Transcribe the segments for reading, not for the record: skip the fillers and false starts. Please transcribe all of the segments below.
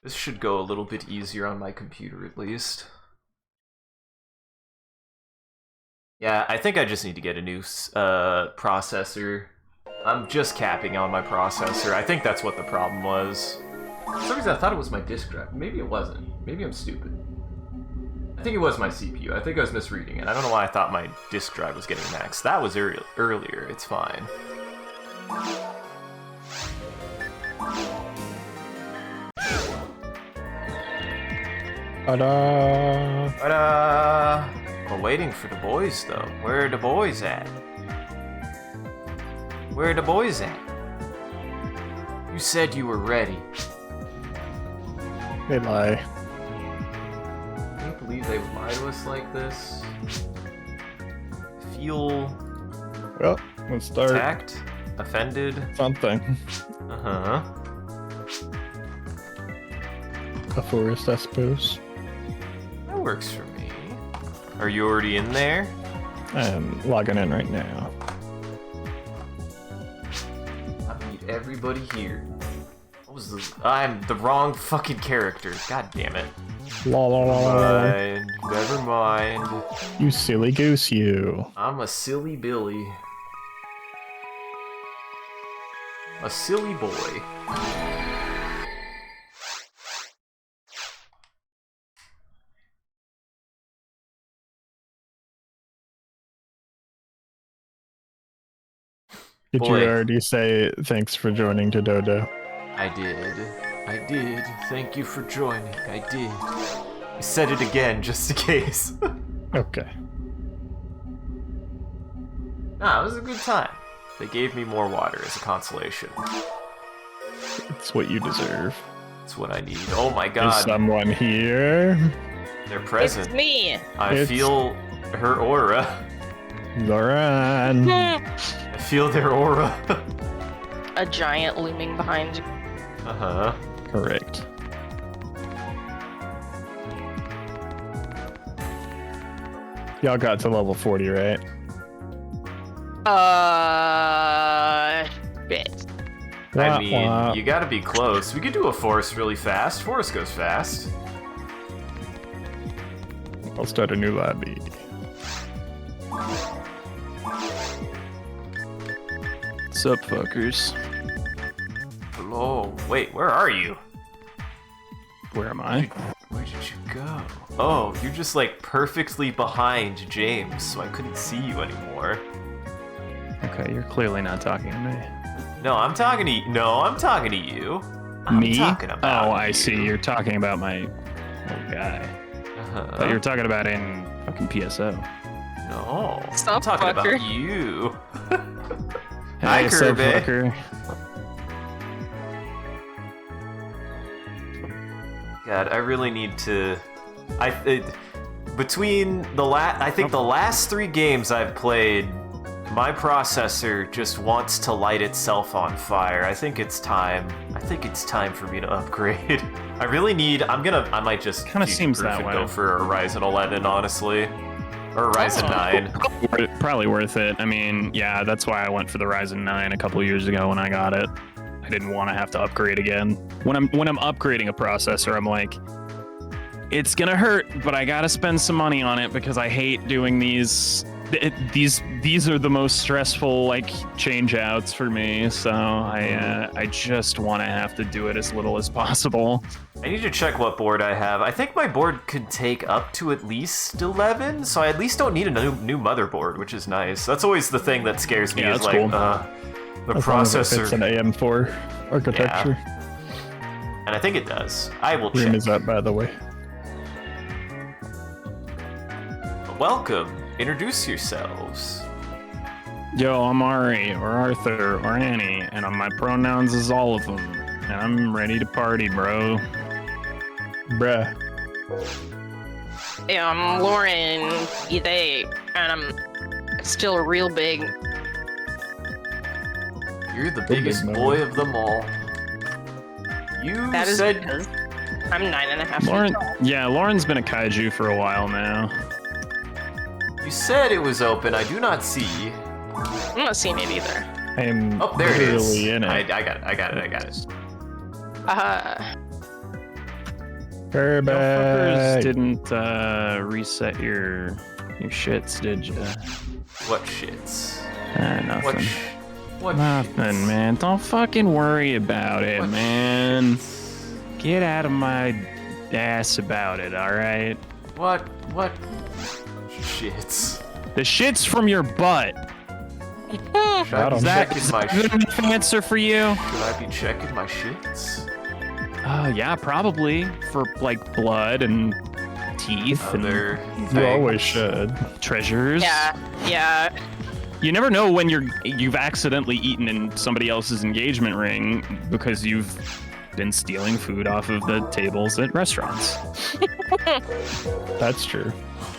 This should go a little bit easier on my computer, at least. Yeah, I think I just need to get a new processor. I'm just capping on my processor. I think that's what the problem was. For some reason, I thought it was my disk drive. Maybe it wasn't. Maybe I'm stupid. I think it was my CPU. I think I was misreading it. I don't know why I thought my disk drive was getting maxed. That was earlier. It's fine. Ta-da! Ta-da! We're waiting for the boys, though. Where are the boys at? Where are the boys at? You said you were ready. They lie. I can't believe they would lie to us like this. Feel Well, let's start attacked, offended. something. Uh-huh. A forest, I suppose. That works for me. Are you already in there? I'm logging in right now. I need everybody here. What was the... I'm the wrong fucking character. God damn it. La la la la la. Never mind. You silly goose, you. I'm a silly Billy. A silly boy. Did Boy. you already say thanks for joining to Dodo? I did. I did. Thank you for joining. I did. I said it again just in case. Okay. Nah, it was a good time. They gave me more water as a consolation. It's what you deserve. That's what I need. Oh my Is god. someone here? They're present. It's me. I feel her aura. Lauren. I feel their aura. A giant looming behind you. Uh-huh. Correct. Y'all got to level 40, right? Bit. I Wah, mean, wah. you gotta be close. We could do a forest really fast. Forest goes fast. I'll start a new lobby. What's up, fuckers? Hello. Wait, where are you? Where am I? Where did you go? Oh, you're just like perfectly behind James, so I couldn't see you anymore. Okay, you're clearly not talking to me. No, I'm talking to you. No, I'm talking to you. I'm Me? talking about Oh, I you. see. You're talking about my little guy. Uh-huh. Thought you were talking about in fucking PSO. No, I'm Stop, talking fucker. about you. Hey, Hi, sup, Kirby. fucker. God, I really need to. Between I think the last 3 games I've played, my processor just wants to light itself on fire. I think it's time. I think it's time for me to upgrade. I really need. I might just Kinda seems future-proof that and way. go for a Ryzen 11, honestly, or a Ryzen 9. Probably worth it. I mean, yeah, that's why I went for the Ryzen 9 a couple years ago when I got it. I didn't want to have to upgrade again. When I'm upgrading a processor, I'm like, it's gonna hurt, but I gotta spend some money on it because I hate doing these. These are the most stressful like change outs for me. So I just want to have to do it as little as possible. I need to check what board I have. I think my board could take up to at least 11, so I at least don't need a new motherboard, which is nice. That's always the thing that scares me. Yeah, is that's like cool. the As long as it processor. fits an AM4 architecture. And I think it does. I will Room check. is up, by the way. Welcome. Introduce yourselves. Yo, I'm Ari, or Arthur, or Annie, and my pronouns is all of them. And I'm ready to party, bro. Bruh. Yeah, I'm Lauren. They and I'm still real big. You're the Big biggest man. boy of them all. You That is said because I'm 9.5 feet Lauren, tall. yeah, Lauren's been a kaiju for a while now. you said it was open. I do not see. I'm not seeing it either. I'm Oh, there it is. literally in it. I got it. I got it. Uh, Herb Fuckers bag. didn't reset your shits, did you? What shits? Nothing. What Nothing, shits? man. Don't fucking worry about it, What man. shits? Get out of my ass about it, all right? What shits? The shit's from your butt. Should I be Is checking Is my that a good enough answer for you? Should I be checking my shits? Yeah, probably for like blood and teeth Other You things? always should. and treasures. Yeah. You never know when you've accidentally eaten in somebody else's engagement ring because you've been stealing food off of the tables at restaurants. That's true.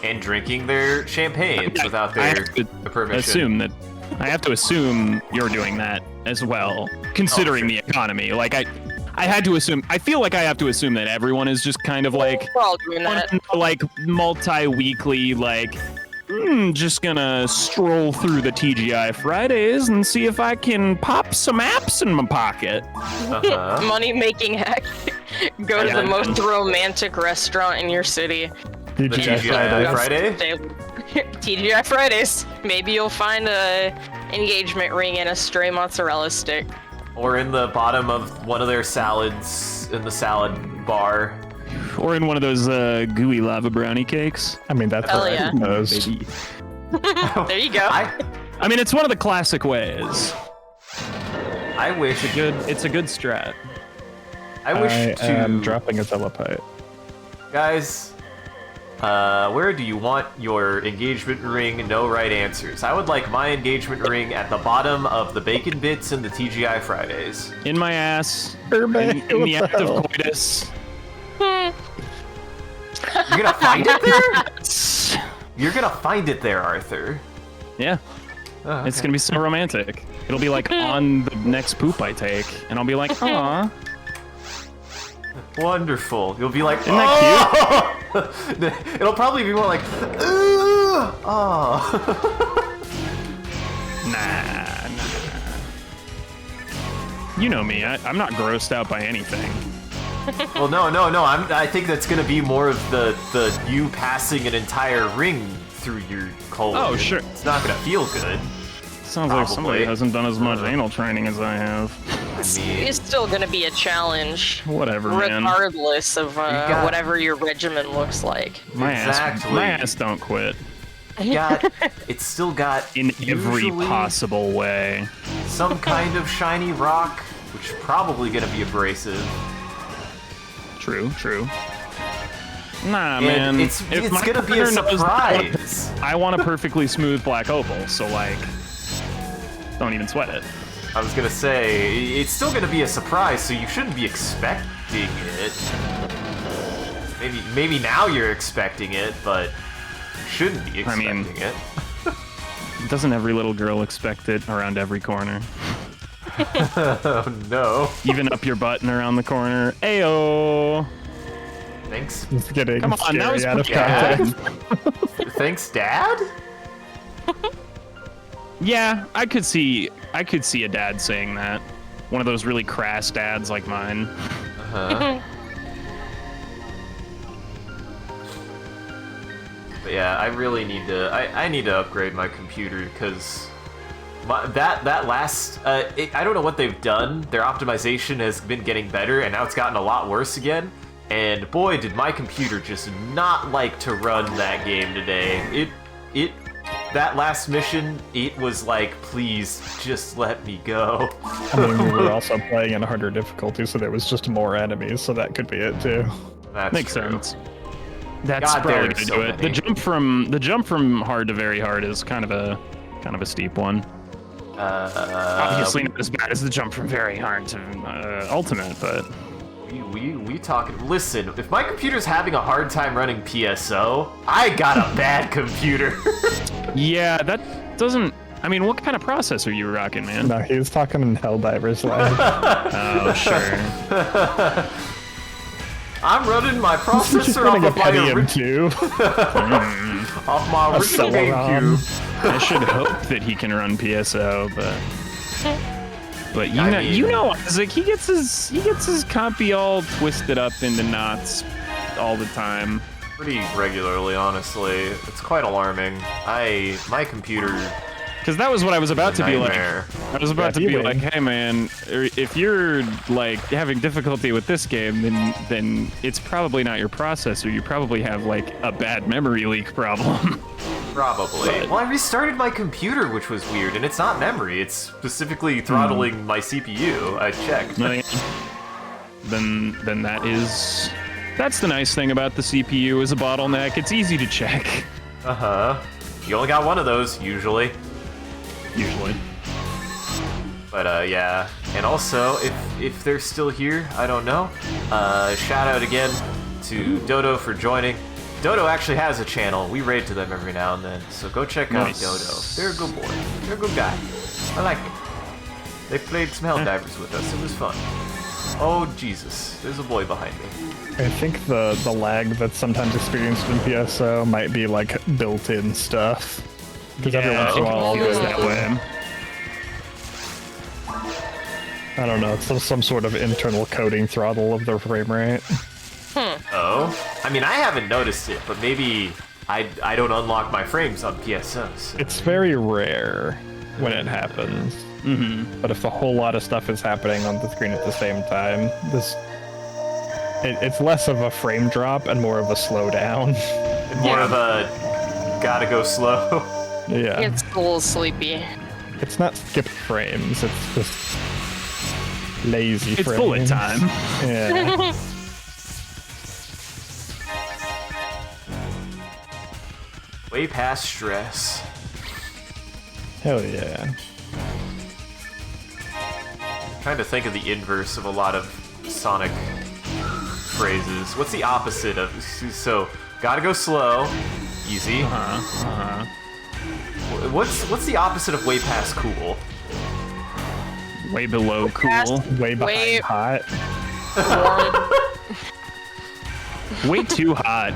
And drinking their champagnes without their permission. I have to assume you're doing that as well, considering sure. the economy. Like I had to assume. I feel like I have to assume that everyone is just kind of like We're all doing that. like multi-weekly, like just gonna stroll through the TGI Fridays and see if I can pop some apps in my pocket. Uh-huh. Money making hack. Go to Yeah. the most romantic restaurant in your city. The TGI Friday? TGI Fridays. Maybe you'll find a engagement ring and a stray mozzarella stick. Or in the bottom of one of their salads in the salad bar. Or in one of those gooey lava brownie cakes. I mean, that's Hell what yeah. I knows. Maybe. There you go. I mean, it's one of the classic ways. I wish It's a good strat. I wish I to am dropping a telepite. guys. Where do you want your engagement ring? No right answers. I would like my engagement ring at the bottom of the bacon bits and the TGI Fridays. In my ass. Herb In bag. the act of coitus. You're gonna find it there? You're gonna find it there, Arthur. Yeah. Oh, It's okay. gonna be so romantic. It'll be like on the next poop I take, and I'll be like, aw. Wonderful. You'll be like, Isn't that cute? It'll probably be more like, ooh, oh. Nah. You know me. I'm not grossed out by anything. Well, no. I think that's gonna be more of the you passing an entire ring through your colon. Oh, sure. It's not gonna feel good. Sounds like somebody Probably. hasn't done as much anal training as I have. I mean, It's still gonna be a challenge, Whatever, man. regardless of got- whatever your regimen looks like. My Exactly. ass don't quit it's still got in every usually possible way. some kind of shiny rock, which is probably gonna be abrasive. True. Nah, And man. it's If my gonna be a partner knows surprise. I want a perfectly smooth black opal, so like, don't even sweat it. I was gonna say, it's still gonna be a surprise, so you shouldn't be expecting it. Maybe now you're expecting it, but you shouldn't be I mean- expecting it. Doesn't every little girl expect it around every corner? Oh no. Even up your butt and around the corner. Ayo! Thanks. It's getting Come on, scary that was out of Dad? context. Thanks, Dad? Yeah, I could see a dad saying that. One of those really crass dads like mine. Uh-huh. But yeah, I really need to. I need to upgrade my computer because that last. I don't know what they've done. Their optimization has been getting better, and now it's gotten a lot worse again. And boy, did my computer just not like to run that game today. That last mission, it was like, please, just let me go. I mean, we were also playing in harder difficulty, so there was just more enemies, so that could be it too. That's Makes true. sense. That's God, probably there are gonna so do it. many. The jump from hard to very hard is kind of a steep one. Obviously not as bad as the jump from very hard to ultimate, but We talking. Listen, if my computer's having a hard time running PSO, I got a bad computer. yeah, that doesn't. I mean, what kind of processor are you rocking, man? No, he was talking in Helldiver's line. Oh, sure. I'm running my Just processor running a off of my, Pentium 2. off my A original Celeron. GameCube. I should hope that he can run PSO, but I mean- you know Isaac, he gets his compy all twisted up into knots all the time. Pretty regularly, honestly. It's quite alarming. My computer. Because that was what I was about to be like. Nightmare. I was about to be like, hey man, if you're like having difficulty with this game, then it's probably not your processor. You probably have like a bad memory leak problem. Probably. Well, I restarted my computer, which was weird, and it's not memory. It's specifically throttling my CPU. I checked. Then that's the nice thing about the CPU is a bottleneck. It's easy to check. Uh-huh. You only got one of those, usually. But yeah, and also if they're still here, I don't know. Shout out again to Dodo for joining. Dodo actually has a channel. We raid to them every now and then, so go check out Dodo. They're a good boy. They're a good guy. I like them. They played some Helldivers with us. It was fun. Oh Jesus, there's a boy behind me. I think the lag that's sometimes experienced in PSO might be like built-in stuff. Because every once in a while I'll go that way. I don't know, it's some sort of internal coding throttle of the frame rate. Oh? I mean, I haven't noticed it, but maybe I don't unlock my frames on PSO. So. It's very rare when it happens. But if a whole lot of stuff is happening on the screen at the same time, it's less of a frame drop and more of a slowdown. More of a gotta go slow. Yeah. It's a little sleepy. It's not skipped frames, it's just lazy It's frames. bullet time. Yeah. Way past stress. Hell yeah. I'm trying to think of the inverse of a lot of Sonic phrases. What's the opposite of so? Gotta go slow, easy. What's the opposite of way past cool? Way below cool. Way behind hot. Way too hot.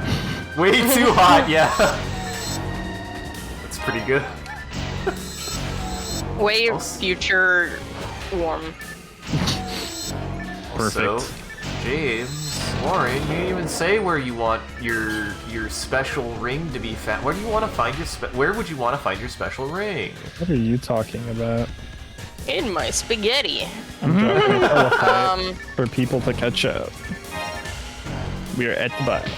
Way too hot, yeah. That's pretty good. Way future warm. Also, Perfect. James, Warren, you didn't even say where you want your special ring to be found. Where do you want to find where would you want to find your special ring? What are you talking about? In my spaghetti. For people to catch up. We are at the bottom.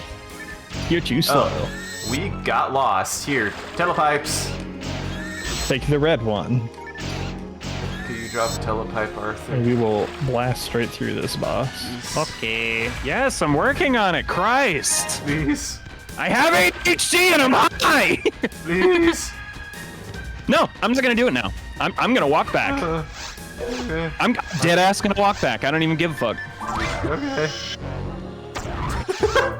You're too slow. Oh, we got lost. Here, telepipes. Take the red one. Could you drop telepipe, Arthur? And we will blast straight through this boss. Okay. Yes, I'm working on it. Christ. Please. I have ADHD and I'm high. Please. No, I'm just gonna do it now. I'm gonna walk back. Okay. I'm dead ass gonna walk back. I don't even give a fuck. Okay.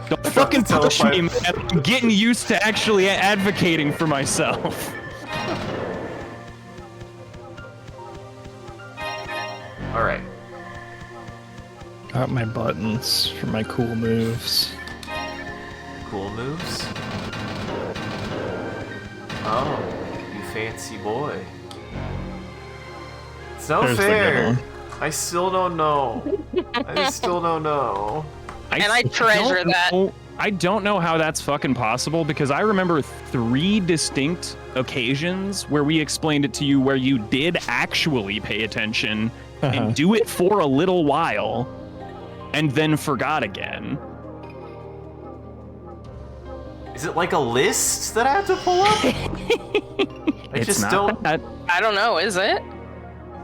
Don't fucking push telepipe. me, man. I'm getting used to actually advocating for myself. All right. Got my buttons for my cool moves. Cool moves. Oh, you fancy boy. It's no There's the good fair. one. I still don't know. I still don't know. And I treasure that. I don't know how that's fucking possible because I remember 3 distinct occasions where we explained it to you where you did actually pay attention and do it for a little while and then forgot again. Is it like a list that I have to pull up? I It's just not don't. that. I don't know, is it?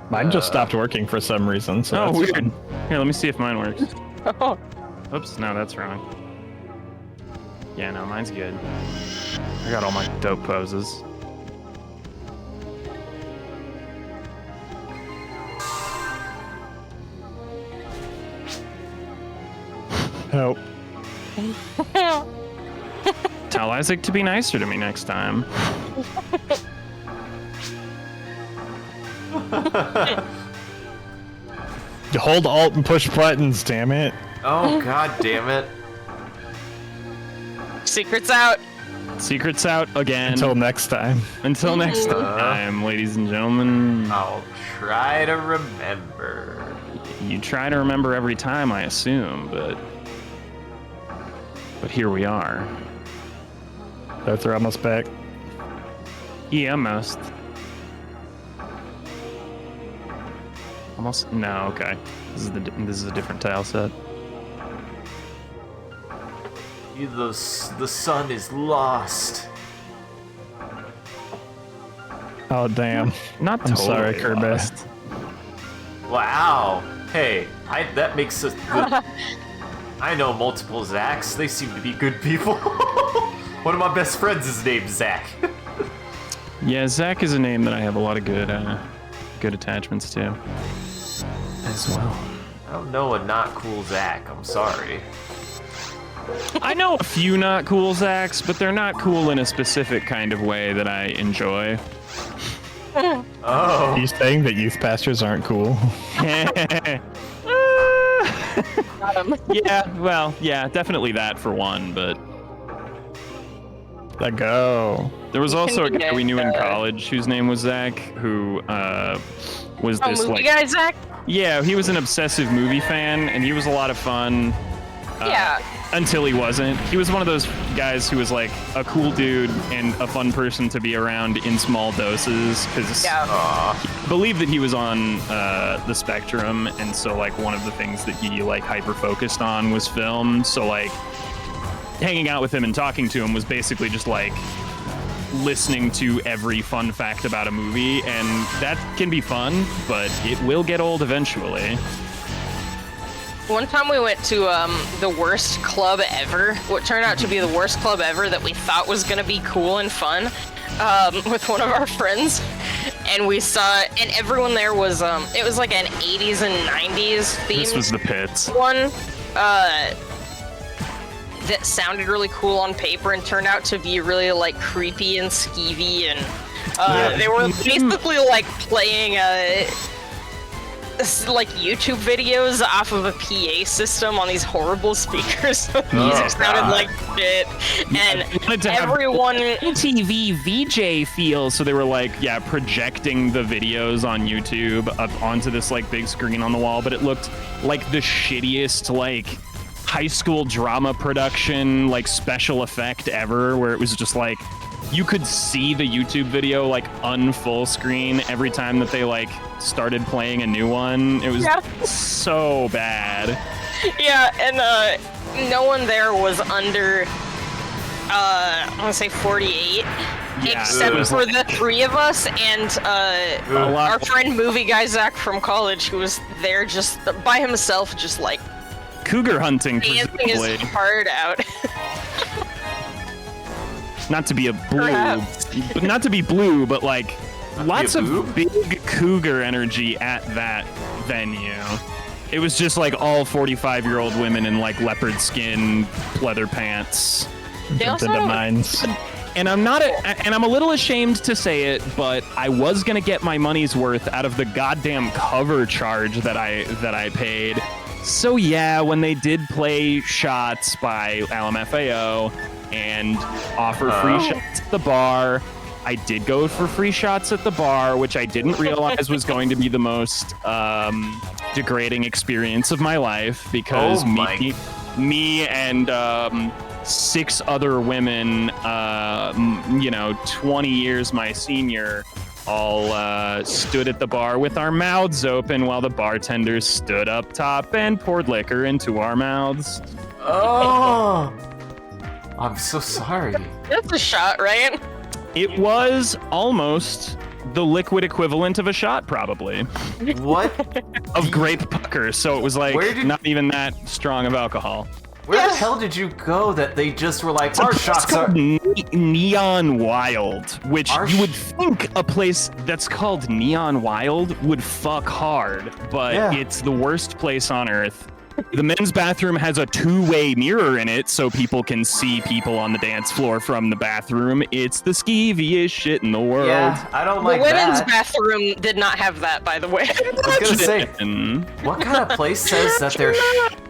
Mine just stopped working for some reason, so Oh, that's weird. fun. Here, let me see if mine works. Oh, Oops, no, that's wrong. Yeah, no, mine's good. I got all my dope poses. Help. Tell Isaac to be nicer to me next time. Hold Alt and push buttons, damn it. Oh god damn it! secret's out. Secret's out again. Until next time. Until next time, ladies and gentlemen. I'll try to remember. You try to remember every time, I assume, but But here we are. Both are almost back. Yeah, almost. Almost? No, okay. This is a different tile set. The sun is lost. Oh damn! Not I'm sorry, totally Kirby. lost. Wow. Hey, that makes us good. I know multiple Zachs. They seem to be good people. One of my best friends is named Zach. Yeah, Zach is a name that I have a lot of good attachments to. As well. I don't know a not cool Zach. I'm sorry. I know a few not cool Zachs, but they're not cool in a specific kind of way that I enjoy. Oh. Are you saying that youth pastors aren't cool? Yeah, well, yeah, definitely that for one, but Let go. there was also a guy get, we knew in college whose name was Zach, who was this movie like guy, Zach? yeah, he was an obsessive movie fan, and he was a lot of fun. Yeah. Until he wasn't. He was one of those guys who was like a cool dude and a fun person to be around in small doses, because Yeah. he believed that he was on the spectrum, and so like one of the things that he like hyper focused on was film. So like hanging out with him and talking to him was basically just like listening to every fun fact about a movie, and that can be fun, but it will get old eventually. One time we went to the worst club ever, what turned out to be the worst club ever that we thought was gonna be cool and fun, with one of our friends, and we saw, and everyone there was, it was like an 80s and 90s themed This was the pits. one, that sounded really cool on paper and turned out to be really like creepy and skeevy, and they were basically like playing like YouTube videos off of a PA system on these horrible speakers. The music sounded God. like shit, and They wanted to have everyone. TV VJ feel, so they were like, yeah, projecting the videos on YouTube up onto this like big screen on the wall, but it looked like the shittiest like high school drama production like special effect ever, where it was just like you could see the YouTube video like unfull screen every time that they like started playing a new one. It was so bad. Yeah, and no one there was under I want to say 48, Yeah, except it was for the three of us and a lot. our friend movie guy Zach from college, who was there just by himself, just like Cougar hunting, dancing presumably. his heart out. Not to be a blue, Perhaps. but not to be blue, but like lots a of boob? big cougar energy at that venue. It was just like all 45-year-old women in like leopard skin, leather pants. They also Into mines. And I'm a little ashamed to say it, but I was gonna get my money's worth out of the goddamn cover charge that I paid. So yeah, when they did play Shots by LMFAO and offer free shots at the bar, I did go for free shots at the bar, which I didn't realize was going to be the most degrading experience of my life, because me and 6 other women, 20 years my senior, all stood at the bar with our mouths open while the bartenders stood up top and poured liquor into our mouths. Oh, I'm so sorry. That's a shot, right? It was almost the liquid equivalent of a shot, probably, What? of grape pucker. So it was like Where did- not even that strong of alcohol. Where the hell did you go that they just were like, our It's shots called are... Neon Wild, which Our you would think a place that's called Neon Wild would fuck hard, but Yeah. it's the worst place on earth. The men's bathroom has a 2-way mirror in it, so people can see people on the dance floor from the bathroom. It's the skeeviest shit in the world. Yeah, I don't The like women's that. bathroom did not have that, by the way. I was gonna say, And what kind of place says that their...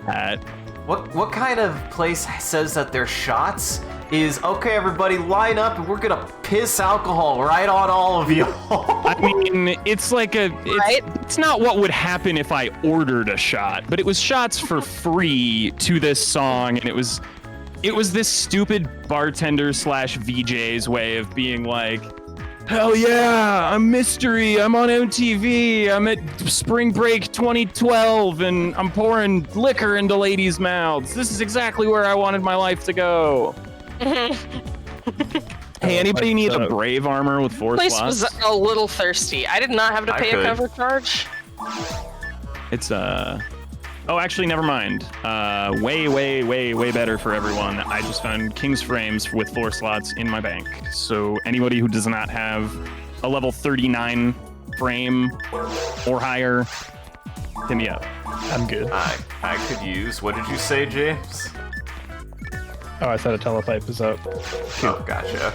that. What kind of place says that their shots is, okay, everybody line up and we're gonna piss alcohol right on all of you. I mean, it's like Right? it's not what would happen if I ordered a shot, but it was shots for free to this song, and it was it was this stupid bartender slash VJ's way of being like, hell yeah, I'm Mystery, I'm on MTV, I'm at Spring Break 2012, and I'm pouring liquor into ladies' mouths. This is exactly where I wanted my life to go. Hey, anybody need a Brave armor with 4 Place slots? was a little thirsty. I did not have to pay a cover charge. It's oh, actually, never mind. Way better for everyone. I just found King's Frames with 4 slots in my bank. So anybody who does not have a level 39 frame or higher, hit me up. I'm good. I could use. What did you say, James? Oh, I thought a telepipe was up. Oh, gotcha.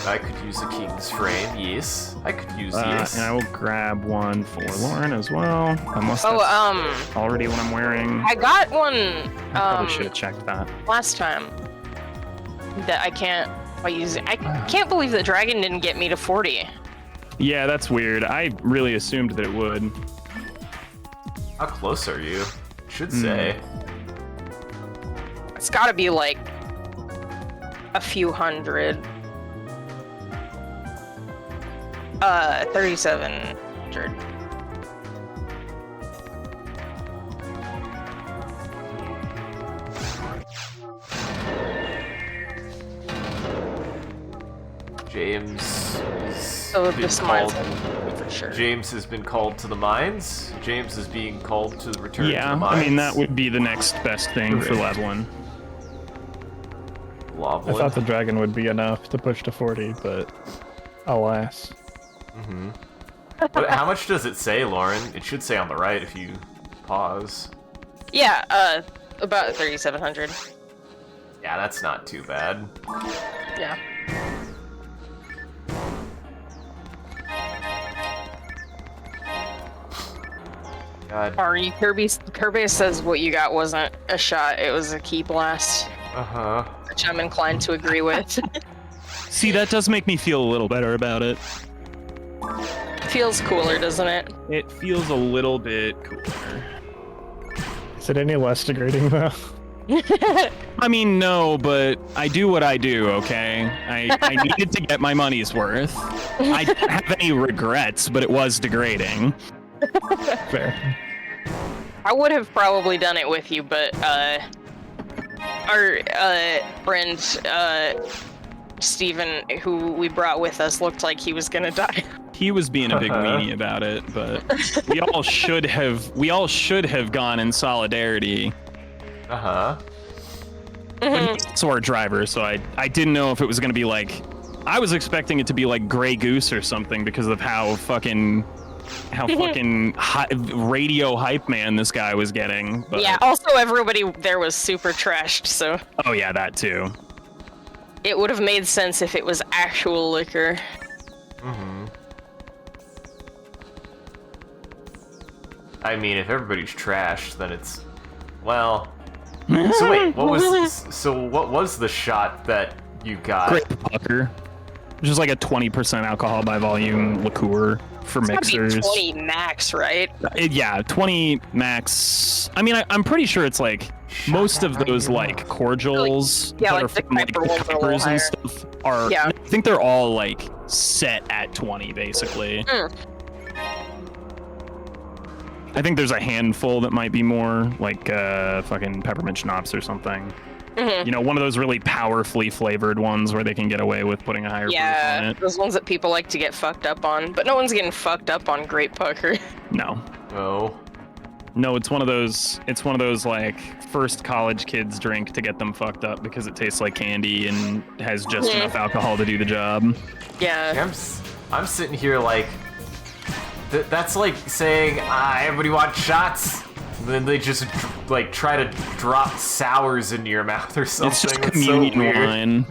I could use a King's Frame, yes. I could use yes. And I will grab one for Lauren as well. Unless that's already what I'm wearing. I got one I probably should have checked that. last time that I can't by using. I can't believe the dragon didn't get me to 40. Yeah, that's weird. I really assumed that it would. How close are you? Should say. It's got to be like a few hundred. 3,700. James is This mine's for sure. James has been called to the mines. James is being called to return to the Yeah, mines. I mean, that would be the next best thing for leveling. I thought the dragon would be enough to push to 40, but alas. How much does it say, Lauren? It should say on the right if you pause. Yeah, about 3,700. Yeah, that's not too bad. Yeah. God. Sorry, Kirby says what you got wasn't a shot, it was a key blast. Uh-huh. Which I'm inclined to agree with. See, that does make me feel a little better about it. Feels cooler, doesn't it? It feels a little bit cooler. Is it any less degrading, though? I mean, no, but I do what I do, okay? I needed to get my money's worth. I don't have any regrets, but it was degrading. Fair. I would have probably done it with you, but our friend Steven, who we brought with us, looked like he was gonna die. He was being a big weenie about it, but we all should have gone in solidarity. Uh-huh. But he's also our driver, so I didn't know if it was gonna be like, I was expecting it to be like Grey Goose or something because of how fucking radio hype man this guy was getting. But... Yeah, also everybody there was super trashed, so... Oh yeah, that too. It would have made sense if it was actual liquor. I mean, if everybody's trashed, then it's... Well... So wait, what was the shot that you got? Grape pucker. Which is like a 20% alcohol by volume liqueur for It's mixers. gotta be 20 max, right? Yeah, 20 max. I mean, I'm pretty sure it's like most of those like cordials Yeah, that like are the from like Piper the ones are a little Pipers and higher. stuff are. Yeah. I think they're all like set at 20 basically. I think there's a handful that might be more like fucking peppermint schnapps or something. You know, one of those really powerfully flavored ones where they can get away with putting a higher proof on it. Those ones that people like to get fucked up on, but no one's getting fucked up on grape pucker. No. Oh. No, it's one of those like first college kids drink to get them fucked up because it tastes like candy and has just enough alcohol to do the job. Yeah. I'm sitting here like that's like saying everybody wants shots. And then they just like try to drop sours into your mouth or something. It's just That's communion so weird. wine.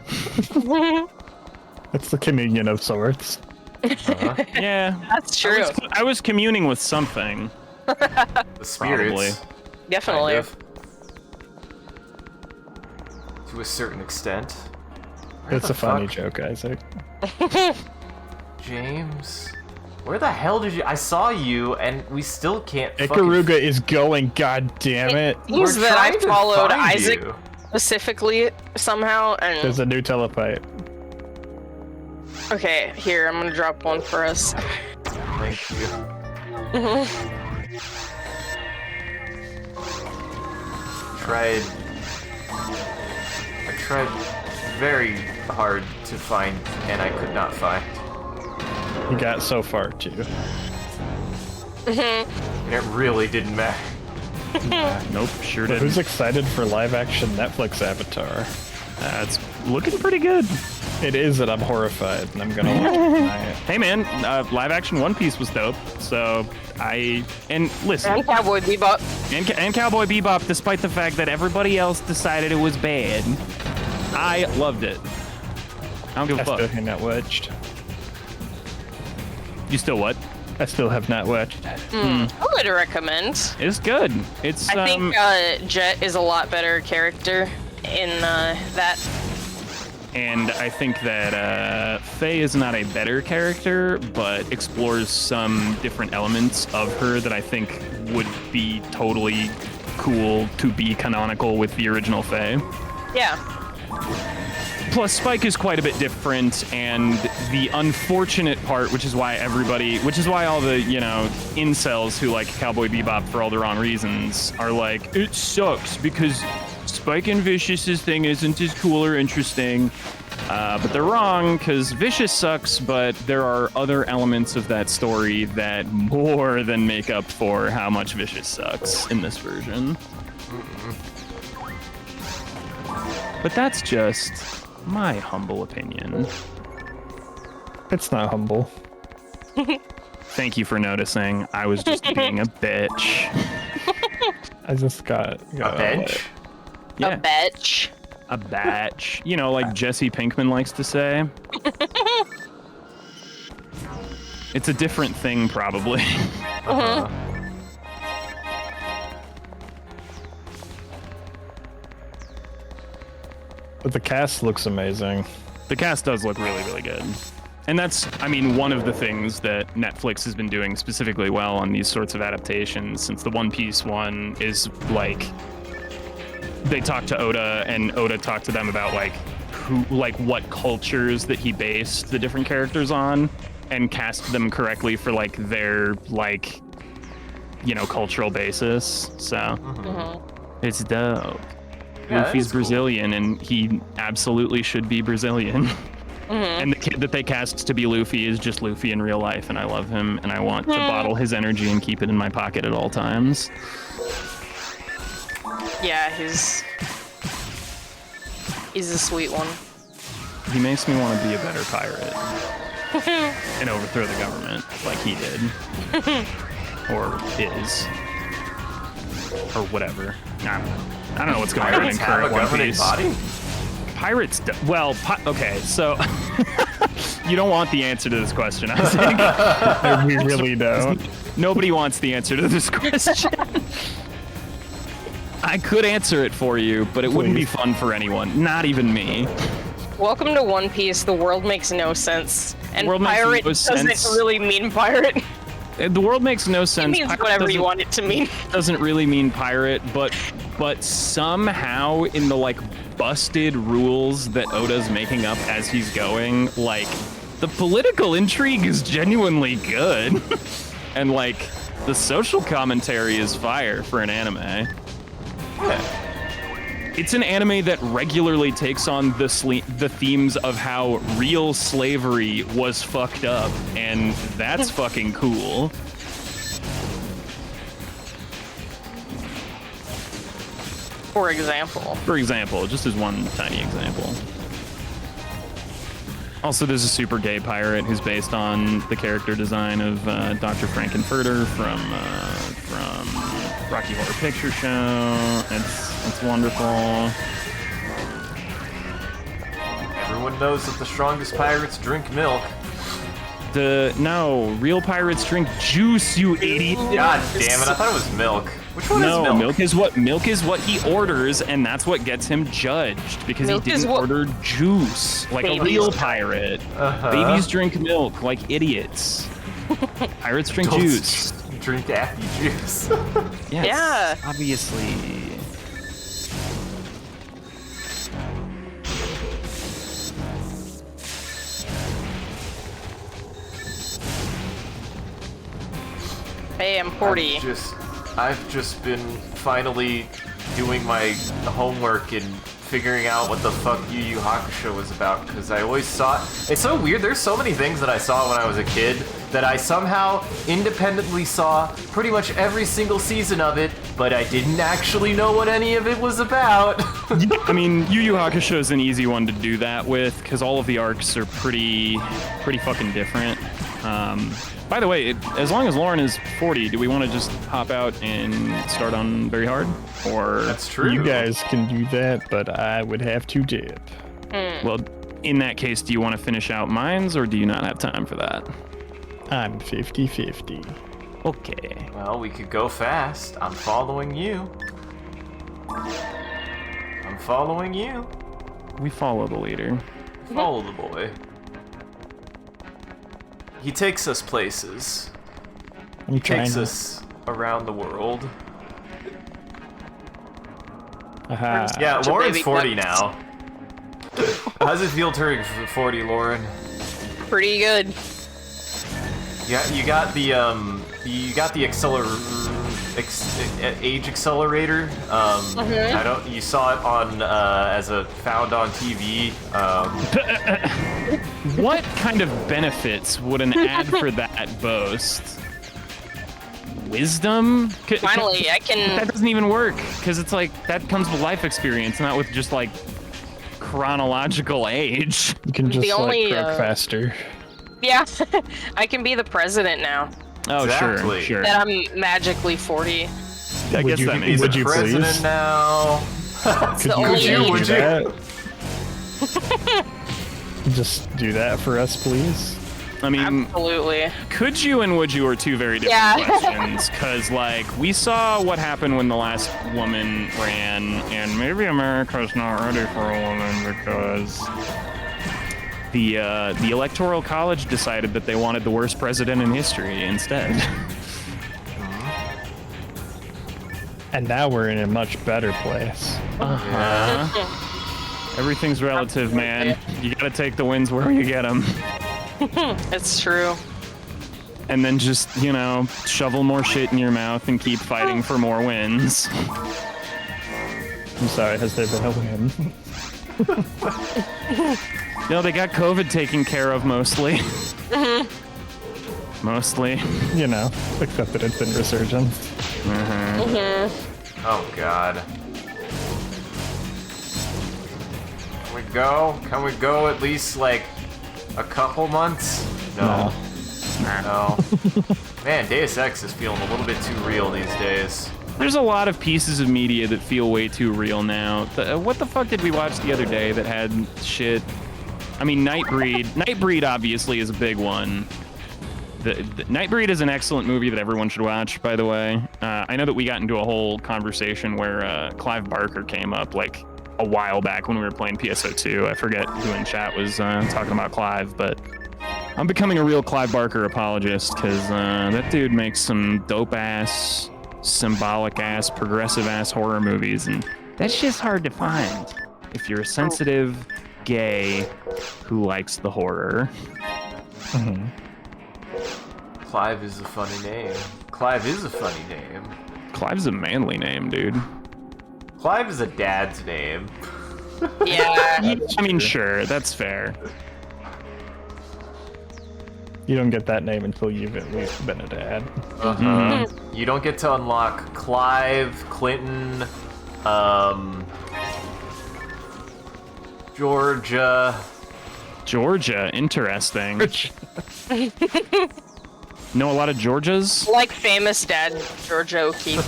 It's the communion of sorts. Yeah, That's true. I was communing with something. The spirits. Probably. Definitely. Kind of. To a certain extent. It's a funny fuck? joke, Isaac. James. Where the hell did you... I saw you, and we still can't Ikaruga is going, god damn it. Seems that I trying to followed find Isaac you. specifically somehow, and... There's a new telepite. Okay, here, I'm gonna drop one for us. Thank you. I tried very hard to find, and I could not find. You got so far, too. And it really didn't matter. Nope, sure But didn't. who's excited for live-action Netflix Avatar? It's looking pretty good. It is, and I'm horrified, and I'm gonna watch it tonight. Hey man, live action One Piece was dope. So listen, And Cowboy Bebop. and Cowboy Bebop, despite the fact that everybody else decided it was bad, I loved it. I don't give a I still fuck. have not watched. You still what? I still have not watched. I would recommend. It's good. It's I think Jet is a lot better character in that. and I think that Faye is not a better character, but explores some different elements of her that I think would be totally cool to be canonical with the original Faye. Yeah. Plus, Spike is quite a bit different, and the unfortunate part, which is why all the, incels who like Cowboy Bebop for all the wrong reasons are like, it sucks because Spike and Vicious's thing isn't as cool or interesting. But they're wrong, because Vicious sucks, but there are other elements of that story that more than make up for how much Vicious sucks in this version. But that's just my humble opinion. It's not humble. Thank you for noticing. I was just being a bitch. I just got A bench? Yeah, A bitch. a batch. Like Jesse Pinkman likes to say. It's a different thing, probably. But the cast looks amazing. The cast does look really, really good. And that's, one of the things that Netflix has been doing specifically well on these sorts of adaptations, since the One Piece one is like, they talked to Oda, and Oda talked to them about what cultures that he based the different characters on, and cast them correctly for their cultural basis. So it's dope. Yeah, Luffy's that's cool. Brazilian, and he absolutely should be Brazilian. And the kid that they cast to be Luffy is just Luffy in real life, and I love him, and I want to bottle his energy and keep it in my pocket at all times. Yeah, he's a sweet one. He makes me want to be a better pirate and overthrow the government like he did. Or is. Or whatever. I don't know what's going on in Pirates have a current One governing Piece. body? Pirates, okay, so you don't want the answer to this question, I think. We really don't. Nobody wants the answer to this question. I could answer it for you, but it wouldn't be fun for anyone, not even me. Welcome to One Piece. The world makes no sense. And world makes pirate no doesn't sense. really mean pirate. The world makes no It sense. means Pirate whatever you doesn't- want it to mean. Doesn't really mean pirate, but somehow in the busted rules that Oda's making up as he's going, the political intrigue is genuinely good. And the social commentary is fire for an anime. It's an anime that regularly takes on the themes of how real slavery was fucked up, and that's fucking cool. For example. Just as one tiny example. Also, there's a super gay pirate who's based on the character design of Dr. Frankenfurter from Rocky Horror Picture Show. It's wonderful. Everyone knows that the strongest pirates drink milk. No, real pirates drink juice, you idiot. God damn it, I thought it was milk. Which one is No, milk? milk is what he orders, and that's what gets him judged because Milk he is didn't what order juice like a babies real drink. pirate. Uh-huh. Babies drink milk like idiots. Pirates drink Don't juice. Drink apple juice. Yes, Yeah. obviously. Hey, I'm 40. I've just been finally doing my homework and figuring out what the fuck Yu Yu Hakusho was about, because I always saw it. It's so weird, there's so many things that I saw when I was a kid that I somehow independently saw pretty much every single season of it, but I didn't actually know what any of it was about. I mean, Yu Yu Hakusho is an easy one to do that with, because all of the arcs are pretty fucking different. By the way, as long as Lauren is 40, do we want to just hop out and start on Very Hard? Or That's true. You guys can do that, but I would have to dip. well, in that case, do you want to finish out mines, or do you not have time for that? I'm 50-50. Okay. Well, we could go fast. I'm following you. I'm following you. We follow the leader. Follow the boy. He takes us places. I'm trying Takes to. us around the world. Aha. Yeah, Bunch of Lauren's baby 40 ducks. now. How's it feel turning 40, Lauren? Pretty good. Yeah, you got the age accelerator. I don't. You saw it on as a found on TV. What kind of benefits would an ad for that boast? Wisdom? Finally, I can. That doesn't even work, because it's like, that comes with life experience, not with just like chronological age. You can just only, like croak faster. Yeah, I can be the president now. Oh, Exactly. sure. That I'm magically 40. I Would guess you- that He's makes would the you president please? now. Could the you, only could you Would do you? that? Just do that for us, please. I mean, Absolutely. could you and would you are two very different Yeah. questions, because like, we saw what happened when the last woman ran, and maybe America's not ready for a woman because the Electoral College decided that they wanted the worst president in history instead. And now we're in a much better place. Everything's relative, man. You gotta take the wins where you get them. It's true. And then just, you know, shovel more shit in your mouth and keep fighting for more wins. I'm sorry, has there been a win? No, they got COVID taken care of mostly. Mostly. You know, except that it's in resurgence. Oh God. Can we go at least like a couple months? No. No. Man, Deus Ex is feeling a little bit too real these days. There's a lot of pieces of media that feel way too real now. What the fuck did we watch the other day that had shit? I mean, Nightbreed. Nightbreed obviously is a big one. The Nightbreed is an excellent movie that everyone should watch, by the way. I know that we got into a whole conversation where Clive Barker came up like a while back when we were playing PSO2. I forget who in chat was talking about Clive, but I'm becoming a real Clive Barker apologist, because that dude makes some dope-ass, symbolic-ass, progressive-ass horror movies, and that's just hard to find if you're a sensitive gay who likes the horror. Clive is a funny name. Clive is a funny name. Clive's a manly name, dude. Clive is a dad's name. Yeah. I mean, sure, that's fair. You don't get that name until you've at least been a dad. You don't get to unlock Clive, Clinton, Georgia. Georgia, interesting. Know a lot of Georgias? Like famous dad, George O'Keefe.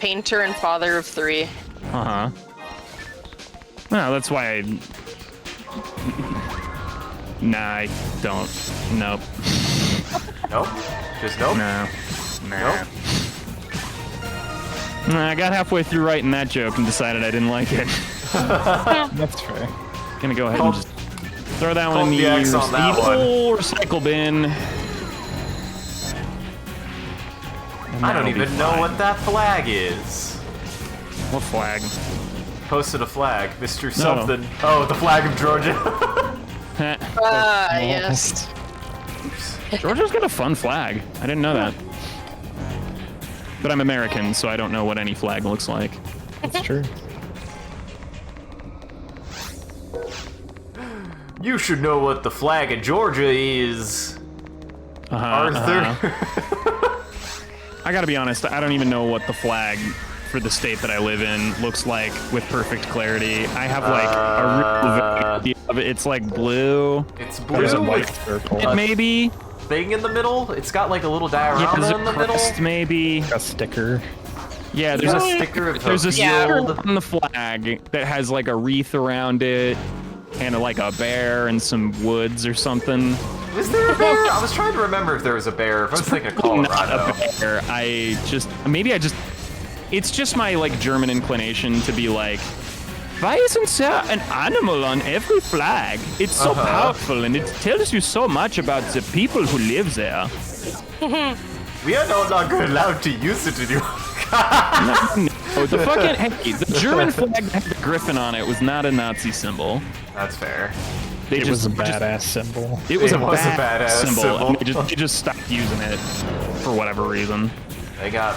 Painter and father of 3. Uh-huh. Well, that's why I... Nah, I don't. Nope. Nope. Just nope. No. Nah. Nope. Nah, I got halfway through writing that joke and decided I didn't like it. That's fair. Gonna go ahead and just Throw that one Pump in the X on that one. recycle bin. I don't even know what that flag is. What flag? Posted a flag, Mr. Something. Oh, the flag of Georgia. Yes. Georgia's got a fun flag. I didn't know that. But I'm American, so I don't know what any flag looks like. That's true. You should know what the flag of Georgia is, Arthur. I gotta be honest, I don't even know what the flag for the state that I live in looks like with perfect clarity. I have like a real idea of it. It's like blue. It's There's a blue white with circle. It maybe. thing in the middle. It's got like a little Yeah, diorama there's in the a middle. crest, maybe. A sticker. Yeah, There's there's a sticker of There's a shield. sticker on the flag that has like a wreath around it and like a bear and some woods or something. Was there a bear? I was trying to remember if there was a bear. If I was thinking of Not Colorado. a bear. It's just my like German inclination to be like, why isn't there an animal on every flag? It's so powerful and it tells you so much about the people who live there. We are no longer allowed to use it anymore. No, the fucking hey, the German flag that had the griffin on it was not a Nazi symbol. That's fair. It was a badass symbol. It was a badass badass symbol. And symbol. they just stopped using it for whatever reason. They got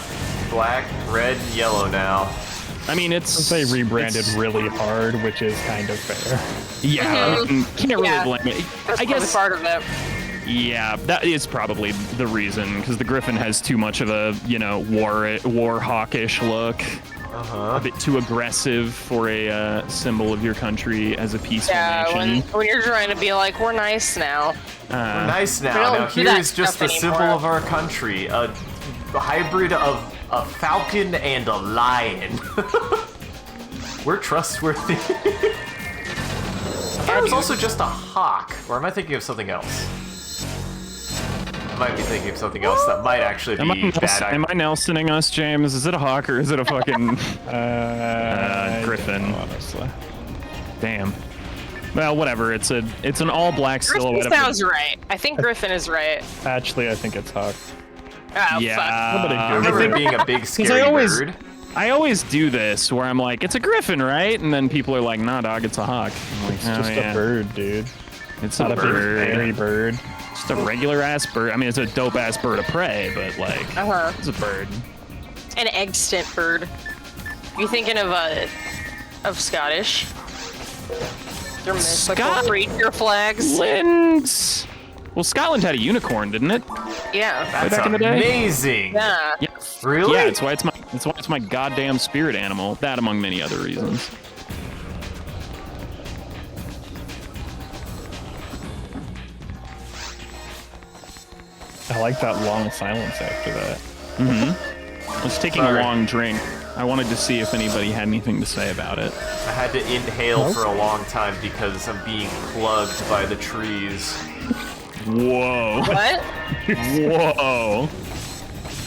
black, red, and yellow now. I mean, They rebranded really hard, which is kind of fair. Yeah, I mean, can't really Yeah. blame it. That's I guess part of it. Yeah, that is probably the reason, because the Griffin has too much of a, war hawkish look. A bit too aggressive for a symbol of your country as a peaceful nation. When you're trying to be like, we're nice now. We're nice We now. don't Now do that here's just the stuff symbol anymore. of our country. A hybrid of a falcon and a lion. We're trustworthy. I thought it was also just a hawk. Or am I thinking of something else? I might be thinking of something else that might actually be bad. Am I Nelsoning us, James? Is it a hawk or is it a fucking Griffin? Honestly. Damn. Well, whatever. It's an all-black silhouette. Griffin sounds right. I think Griffin is right. Actually, I think it's Hawk. Oh, Yeah. I remember it being a big scary bird. I always do this where I'm like, it's a griffin, right? And then people are like, nah, dog, it's a hawk. I'm like, It's just a bird, dude. It's Not a a big bird. hairy bird. Just a regular ass bird. I mean, it's a dope ass bird of prey, but like, Uh-huh. it's a bird. An extant bird. You thinking of Scottish? Their mythical creature flags? Scotland. Well, Scotland had a unicorn, didn't it? Yeah. That's back in the day? amazing. Yeah. Yeah. Really? Yeah, it's why it's my goddamn spirit animal. That among many other reasons. I like that long silence after that. I was taking a long drink. I wanted to see if anybody had anything to say about it. I had to inhale for a long time because I'm being plugged by the trees. Whoa. What? Whoa.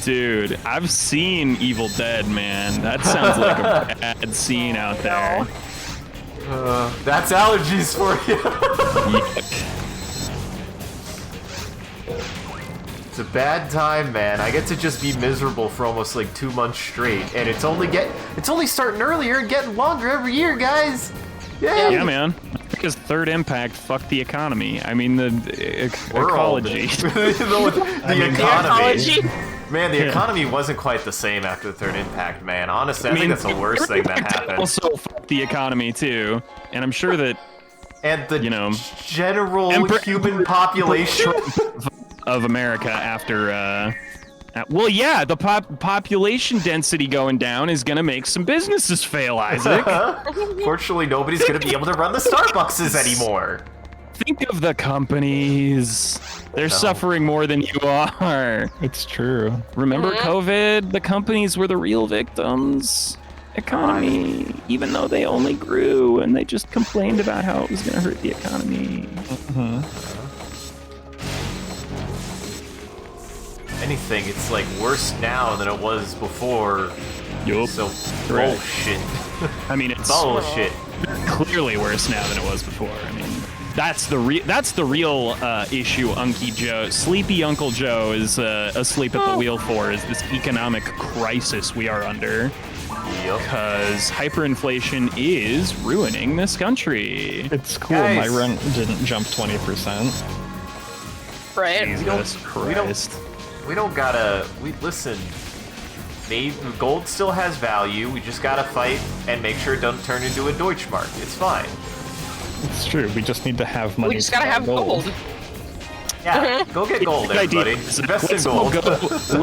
Dude, I've seen Evil Dead, man. That sounds like a bad scene out there. That's allergies for you. Yuck. It's a bad time, man. I get to just be miserable for almost like 2 months straight, and it's only starting earlier and getting longer every year, guys. Yay! Yeah, man. Because Third Impact fucked the economy. I mean, the We're all ecology. the economy. Ecology? Man, the economy wasn't quite the same after the Third Impact, man. Honestly, I think that's the worst thing that happened. Also fucked the economy too, and I'm sure that And the general Emperor- human population. of America after. Well, yeah, the population density going down is gonna make some businesses fail, Isaac. Fortunately, nobody's gonna be able to run the Starbuckses anymore. Think of the companies. They're suffering more than you are. It's true. Remember COVID? The companies were the real victims. Economy, even though they only grew and they just complained about how it was going to hurt the economy. Anything, it's like worse now than it was before. Yup. So Correct. bullshit. I mean, it's Bullshit. clearly worse now than it was before. I mean, That's the real issue. Unky Joe, Sleepy Uncle Joe is asleep at the wheel for is this economic crisis we are under. Because hyperinflation is ruining this country. It's cool. Guys. My rent didn't jump 20%. Right? Jesus Christ. We don't gotta. Listen. Maybe gold still has value. We just gotta fight and make sure it doesn't turn into a Deutschmark. It's fine. It's true. We just need to have money. We just gotta to buy have gold. Yeah, go get gold, everybody. Invest in gold.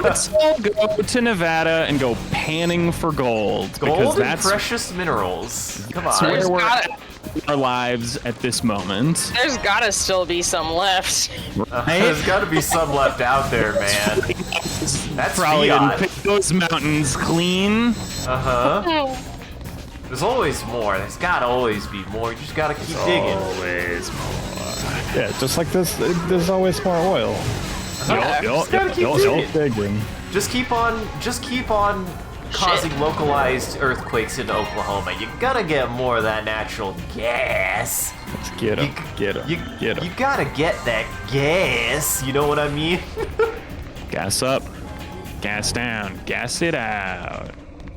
Let's all go to Nevada and go panning for gold. Because Gold and that's precious minerals. Come that's on. where we're gotta- at our lives at this moment. There's gotta still be some left. There's got to be some left out there, man. That's Probably fiat. didn't pick those mountains clean. Uh-huh. There's always more. There's got to always be more. You just got to keep digging. Always more. Yeah, just like this. There's always more oil. Just gotta keep digging. Digging. Just keep on causing localized earthquakes in Oklahoma. You gotta get more of that natural gas. Let's get him. Get him. Get him. You gotta get that gas. You know what I mean? Gas up, gas down, gas it out.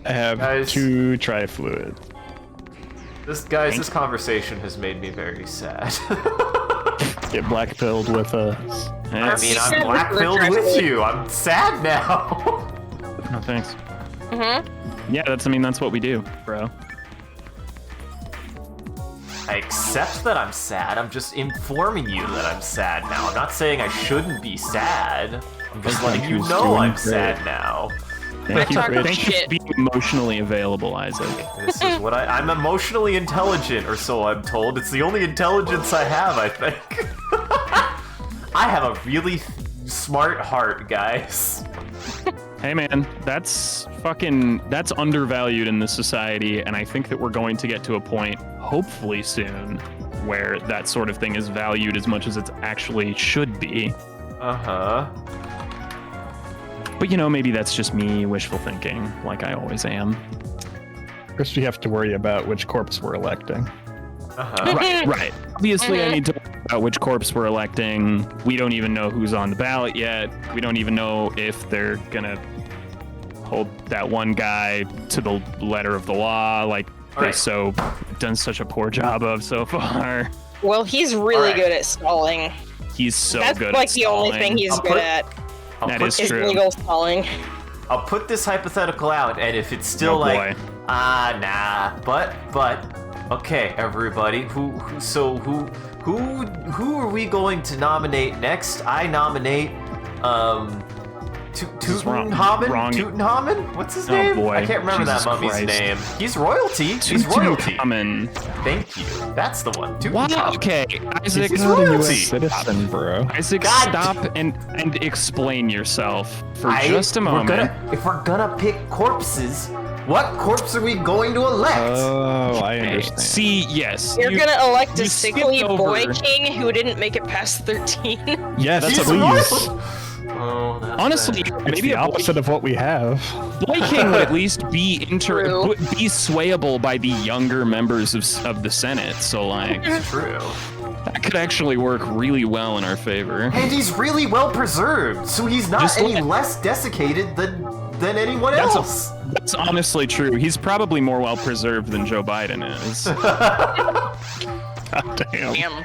I have Guys. 2 tri-fluid. This conversation has made me very sad. Get black pilled with us. I mean, I'm black-pilled with you. I'm sad now. No thanks. Yeah, that's what we do, bro. I accept that I'm sad. I'm just informing you that I'm sad now. I'm not saying I shouldn't be sad. I'm just letting you know I'm sad now. Thank you, talk thank you shit. for being emotionally available, Isaac. This is what I'm emotionally intelligent, or so I'm told. It's the only intelligence I have, I think. I have a really smart heart, guys. Hey man, that's undervalued in this society, and I think that we're going to get to a point, hopefully soon, where that sort of thing is valued as much as it actually should be. Uh-huh. But maybe that's just me wishful thinking, like I always am. First, we have to worry about which corpse we're electing. Uh-huh. Right. Obviously, I need to worry about which corpse we're electing. We don't even know who's on the ballot yet. We don't even know if they're gonna hold that one guy to the letter of the law, like All they've right. done such a poor job of so far. Well, he's really Alright. good at stalling. He's so That's good like at the only stalling. thing he's I'll good put- at. That is Is true. legal stalling. I'll put this hypothetical out, and if it's still Oh, like, boy. nah, but, okay, everybody, who are we going to nominate next? I nominate, is wrong. Tutankhamun? What's his Oh, name? boy. I can't remember Jesus that mummy's Christ. name. He's royalty. He's royalty. Tutankhamun. Thank you. That's the one. Wow. Tutankhamun. Okay, Isaac. He's Not a royalty. US citizen, bro. Isaac, God. stop and explain yourself for I- just a moment. If we're gonna pick corpses, what corpse are we going to elect? Oh, I Okay, understand. see, yes. You're gonna elect a you sickly skipped boy over- king who didn't make it past 13. Yes, He's please. royal. Oh, that's Honestly, bad. It's maybe the a opposite of what we have. Boy King would at least be True. be swayable by the younger members of the Senate. So like True. that could actually work really well in our favor. And he's really well preserved, so he's not Just any let- less desiccated than anyone That's else. That's honestly true. He's probably more well preserved than Joe Biden is. God damn. Damn.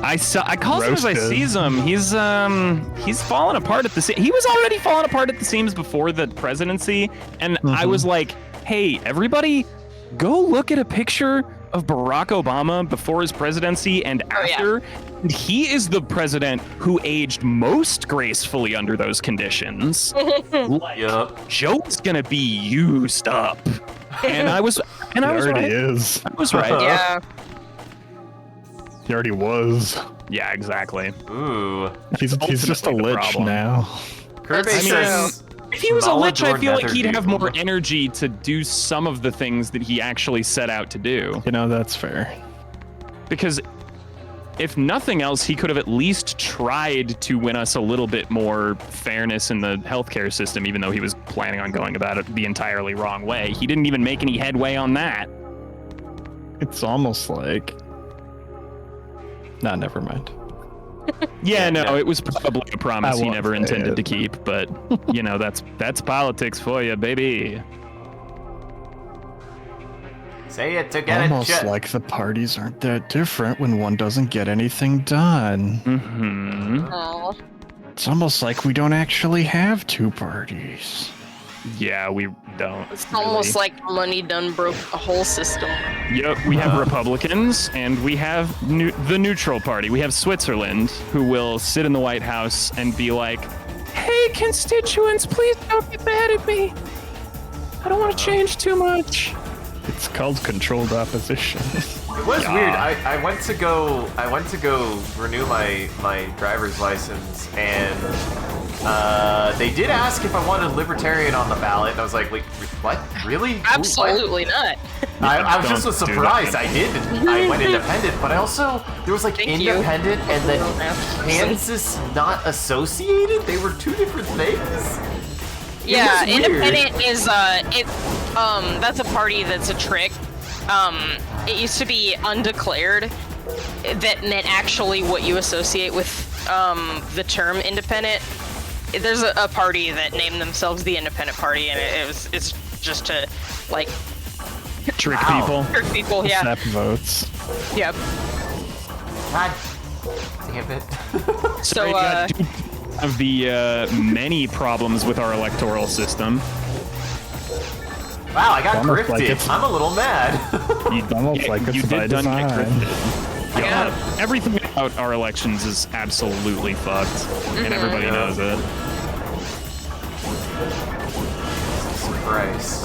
I call him as I Roasted. sees him. He's fallen apart at the seams. He was already falling apart at the seams before the presidency, and I was like, hey, everybody, go look at a picture of Barack Obama before his presidency and yeah. after. And he is the president who aged most gracefully under those conditions. Like, Yup. Joe's gonna be used up. And I was He already right. is. I was right. Yeah. He already was. Yeah, exactly. Ooh. He's just a Ultimately the lich problem. now. Kirby I mean, says. If he was a lich, I Malador feel like Nether he'd dude. have more energy to do some of the things that he actually set out to do. You know, that's fair. Because if nothing else, he could have at least tried to win us a little bit more fairness in the healthcare system, even though he was planning on going about it the entirely wrong way. He didn't even make any headway on that. It's almost like Nah, never mind. Yeah, no, no. it was probably a promise I he won't never say intended it. to keep, but you know, that's politics for you, baby. Say it to get it. Almost like the parties aren't that different when one doesn't get anything done. Mm-hmm. Oh. It's almost like we don't actually have two parties. Yeah, we don't. It's almost like money done broke a whole system. Yep, we have Republicans, and we have the neutral party. We have Switzerland, who will sit in the White House and be like, "Hey, constituents, please don't get mad at me. I don't want to change too much." It's called controlled opposition. It was weird. I went to go renew my driver's license, and they did ask if I wanted libertarian on the ballot, and I was like, wait, what? Really? Who, what? Absolutely not. I was Don't just do surprised. that. I did. I went independent, but I also there was like Thank you. independent and then Kansas not associated. They were two different things. Yeah, was weird. independent is that's a party that's a trick. It used to be undeclared. That meant actually what you associate with the term independent. There's a party that named themselves the Independent Party, and it's just to like Trick Wow. people. trick people. Yeah. Snap votes. Yep. God damn it. So We got two of the many problems with our electoral system. Wow, I got Almost like grifted. it's- I'm a little mad. It's almost like you it's by did done get design. grifted. yeah. Everything about our elections is absolutely fucked, and everybody Yeah. knows it. Jesus Christ.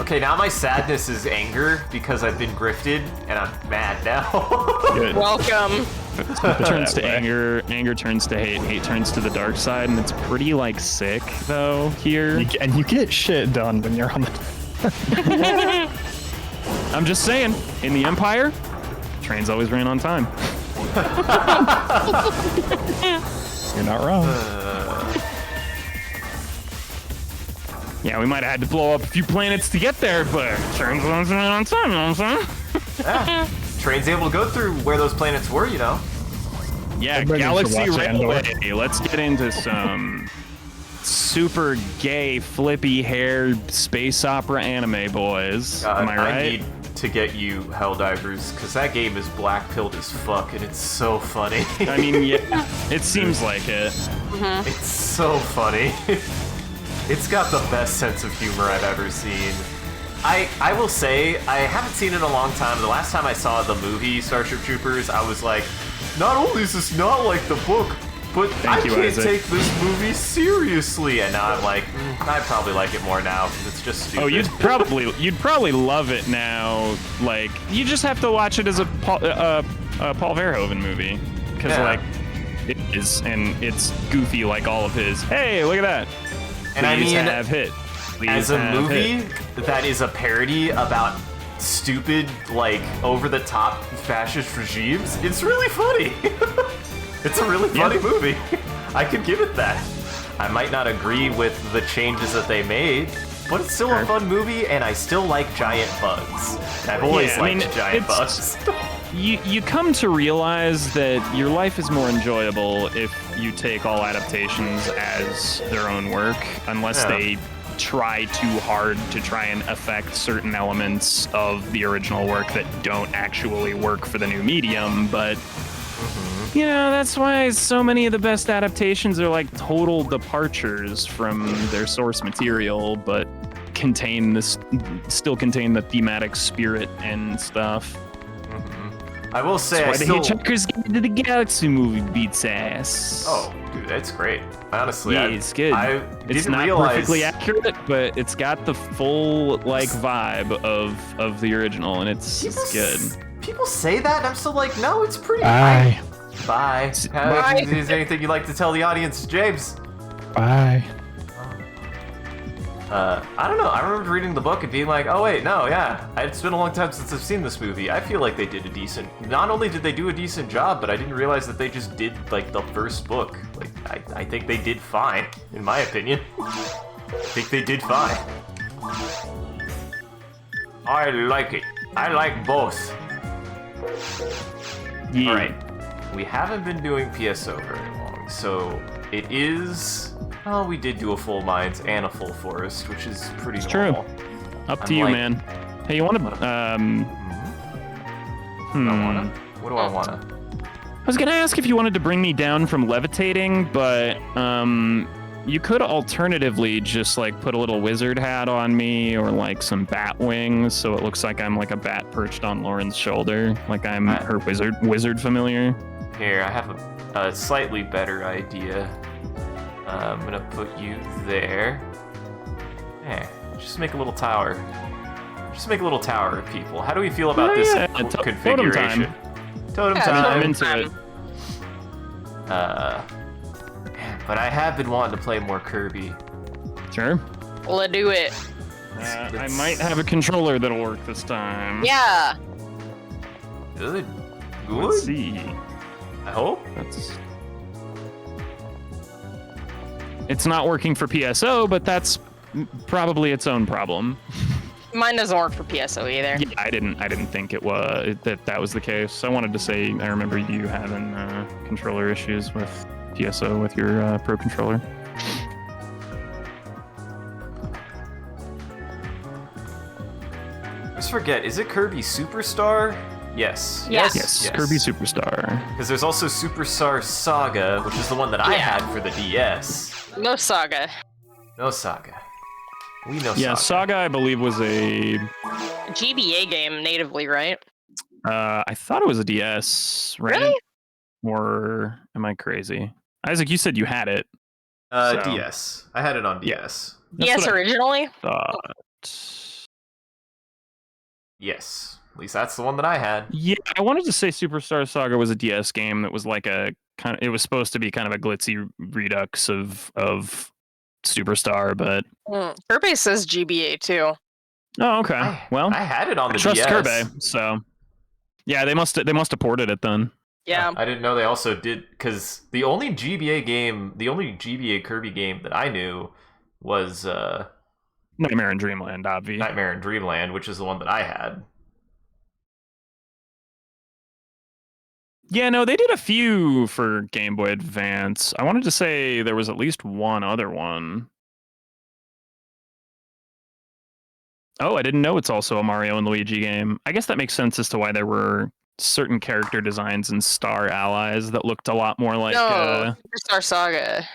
Okay, now my sadness is anger because I've been grifted, and I'm mad now. Good. Welcome. It turns to That way. anger turns to hate turns to the dark side, and it's pretty like sick though here. And you get shit done when you're on the. I'm just saying, in the Empire, trains always ran on time. You're not wrong. Yeah, we might have had to blow up a few planets to get there, but trains always ran on time, you know what I'm saying? Yeah. Train's able to go through where those planets were, you know. Yeah, I'm ready to Galaxy watch Railway. Andor. Let's get into some super gay, flippy hair space opera anime, boys. God, Am I right? I need to get you Helldivers, because that game is black-pilled as fuck, and it's so funny. I mean, yeah, it seems like it. It's so funny. It's got the best sense of humor I've ever seen. I will say, I haven't seen it in a long time. The last time I saw the movie Starship Troopers, I was like, not only is this not like the book, but I you, can't Isaac. take this movie seriously. And now I'm like, I probably like it more now, because it's just stupid. Oh, you'd probably love it now. Like, you just have to watch it as a Paul Verhoeven movie, because Yeah. like it is, and it's goofy like all of his. Hey, look at that! And I Please mean, have hit. Please as a have movie hit. that is a parody about stupid, like, over-the-top fascist regimes, it's really funny. It's a really funny movie. I could give it that. I might not agree with the changes that they made, but it's still a fun movie, and I still like giant bugs. I've always Yeah, I liked mean, giant bugs. You come to realize that your life is more enjoyable if you take all adaptations as their own work, unless Yeah. they try too hard to try and affect certain elements of the original work that don't actually work for the new medium. But you know, that's why so many of the best adaptations are like total departures from their source material, but still contain the thematic spirit and stuff. I will say, I Why the still... Hitchhiker's Guide to the Galaxy movie beats ass. Oh, dude, that's great. Honestly, yeah, it's good. I It's didn't not realize... perfectly accurate, but it's got the full like vibe of the original, and it's good. People say that, and I'm still like, no, it's pretty... Bye. Bye. Bye. Is there anything you'd like to tell the audience, James? Bye. I don't know. I remember reading the book and being like, oh wait, no, yeah. It's been a long time since I've seen this movie. I feel like they did a decent... Not only did they do a decent job, but I didn't realize that they just did, like, the first book. Like, I think they did fine, in my opinion. I think they did fine. I like it. I like both. Yeah. Alright. we haven't been doing PSO very long, so it is. Oh, we did do a full mines and a full forest, which is pretty It's normal. true. Up to you, man. Hey, you want to? What do I wanna? What do I wanna? I was gonna ask if you wanted to bring me down from levitating, but you could alternatively just like put a little wizard hat on me or like some bat wings, so it looks like I'm like a bat perched on Lauren's shoulder, like I'm her wizard familiar. Here, I have a slightly better idea. I'm gonna put you there. Just make a little tower. Just make a little tower of people. How do we feel about this configuration? Totem time. I'm into it. But I have been wanting to play more Kirby. Sure. Let's do it. I might have a controller that'll work this time. Yeah. Good. Let's see. I hope. It's not working for PSO, but that's probably its own problem. Mine doesn't work for PSO either. Yeah, I didn't think it was that was the case. I wanted to say I remember you having controller issues with PSO with your Pro controller. I just forget. Is it Kirby Superstar? Yes. Yes. Kirby Superstar. Because there's also Superstar Saga, which is the one that I had for the DS. No Saga. No Saga. We know Yeah, Saga I believe was a GBA game natively, right? I thought it was a DS, right? Really? Or am I crazy? Isaac, you said you had it. So. DS. I had it on DS. DS originally? Yes. At least that's the one that I had. Yeah, I wanted to say Superstar Saga was a DS game that was like a kind of. It was supposed to be kind of a glitzy redux of Superstar, but Kirby says GBA too. Oh, okay. Well, I had it on the trust DS. Kirby, so yeah, they must have ported it then. Yeah. I didn't know they also did, because the only GBA Kirby game that I knew was Nightmare in Dreamland, obviously. Nightmare in Dreamland, which is the one that I had. Yeah, no, they did a few for Game Boy Advance. I wanted to say there was at least one other one. Oh, I didn't know it's also a Mario and Luigi game. I guess that makes sense as to why there were certain character designs and Star Allies that looked a lot more like... No, Superstar Saga.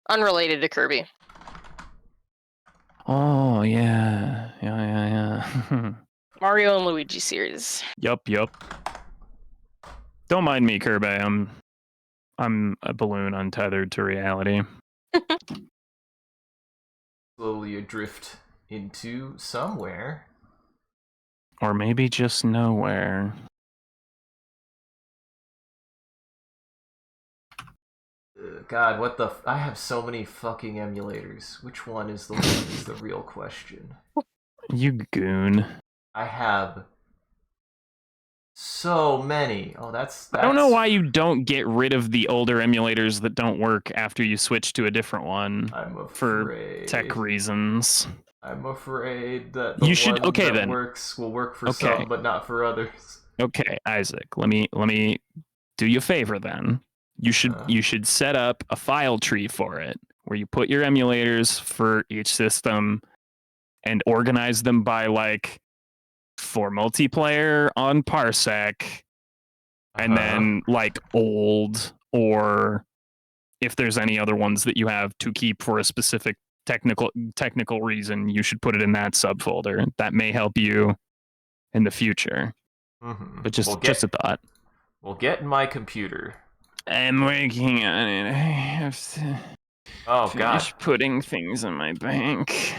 Unrelated to Kirby. Oh, yeah. Yeah. Mario and Luigi series. Yup. Don't mind me, Kirby. I'm a balloon untethered to reality. Slowly adrift into somewhere. Or maybe just nowhere. God, what the... I have so many fucking emulators. Which one is the one is the real question? You goon. I have so many. Oh, that's... I don't know why you don't get rid of the older emulators that don't work after you switch to a different one. I'm afraid. For tech reasons. I'm afraid that the you should, one okay, that then. works will work for some, but not for others. Okay, Isaac, let me do you a favor then. You should set up a file tree for it, where you put your emulators for each system and organize them by like for multiplayer on Parsec, and then like old, or if there's any other ones that you have to keep for a specific technical reason, you should put it in that subfolder. That may help you in the future. But just a thought. We'll get in my computer. I'm working on it. I have to finish putting things in my bank.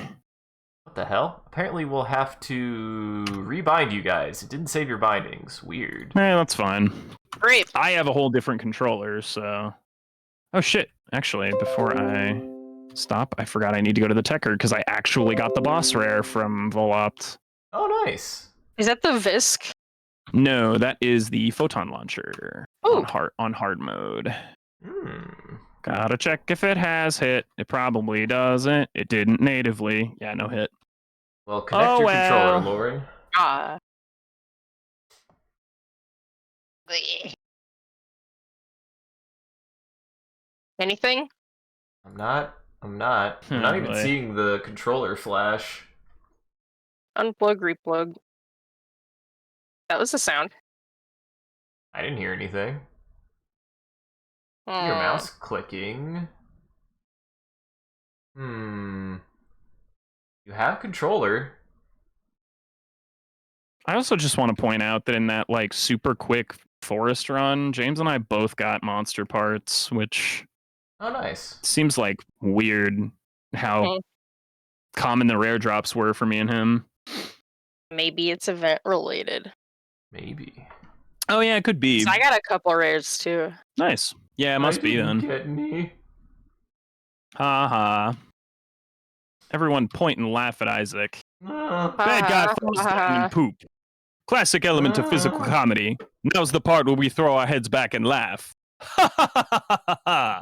What the hell? Apparently we'll have to rebind you guys. It didn't save your bindings. Weird. That's fine. Great. I have a whole different controller, so... Oh shit. Actually, before I stop, I forgot I need to go to the Techer, because I actually got the boss rare from Volopt. Oh, nice. Is that the Visk? No, that is the photon launcher on hard mode. Gotta check if it has hit. It probably doesn't. It didn't natively. Yeah, no hit. Well, connect your controller, Lauren. Anything? I'm not even boy. seeing the controller flash. Unplug, replug. That was the sound. I didn't hear anything. Your mouse clicking. You have controller. I also just want to point out that in that like super quick forest run, James and I both got monster parts, which Oh, nice. seems like weird how common the rare drops were for me and him. Maybe it's event related. Maybe. Oh yeah, it could be. So I got a couple rares too. Nice. Yeah, it must be then. Get any. Ha ha. Everyone point and laugh at Isaac. Bad guy falls down and poop. Classic element of physical comedy. Now's the part where we throw our heads back and laugh. Ha ha ha ha ha ha.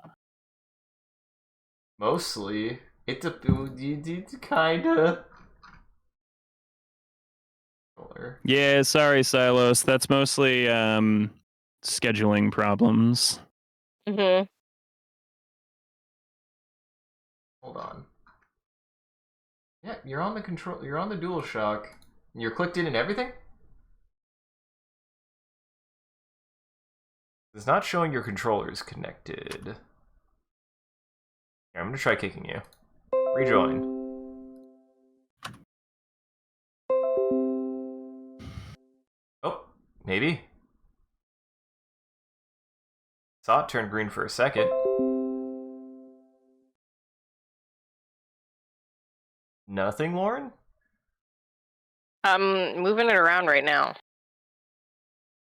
Mostly. It's kinda. Yeah, sorry, Silos. That's mostly scheduling problems. Mm-hmm. Hold on. Yeah, you're on the control. You're on the DualShock. You're clicked in and everything. It's not showing your controllers connected. Here, I'm gonna try kicking you. Rejoin. Oh, maybe. Saw it turn green for a second. Nothing, Lauren? I'm moving it around right now.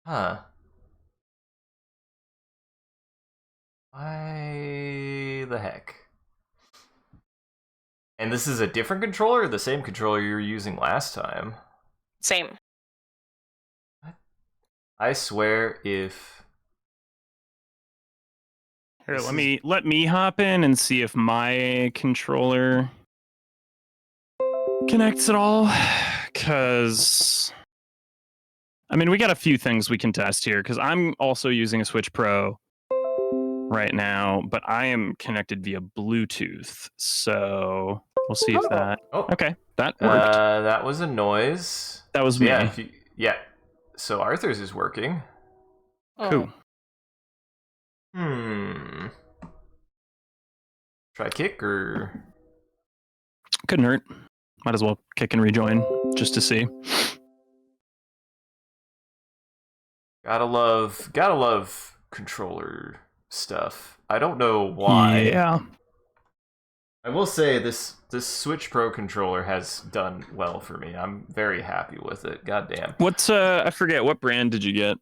Huh. Why the heck? And this is a different controller or the same controller you were using last time? Same. I swear if... Here, let me hop in and see if my controller connects at all. Cause I mean, we got a few things we can test here, because I'm also using a Switch Pro right now, but I am connected via Bluetooth. So we'll see if that. Oh. Okay, that worked. That was a noise. That was So me. Yeah. So Arthur's is working. Cool. Try kick or... Couldn't hurt. Might as well kick and rejoin just to see. Gotta love controller stuff. I don't know why. Yeah. I will say this Switch Pro controller has done well for me. I'm very happy with it. God damn. What's I forget, what brand did you get?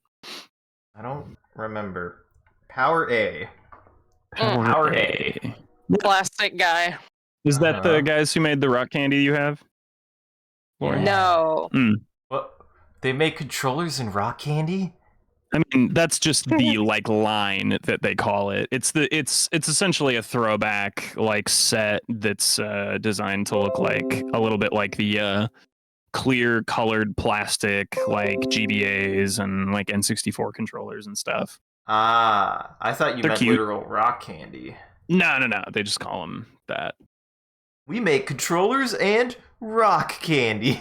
I don't remember. Power A. Power A. Plastic guy. Is that the guys who made the rock candy you have? Yeah. No. What? They make controllers in rock candy? I mean, that's just the like line that they call it. It's essentially a throwback like set that's designed to look like a little bit like the clear colored plastic like GBAs and like N64 controllers and stuff. Ah, I thought you They're meant cute. literal rock candy. No. They just call them that. We make controllers and rock candy.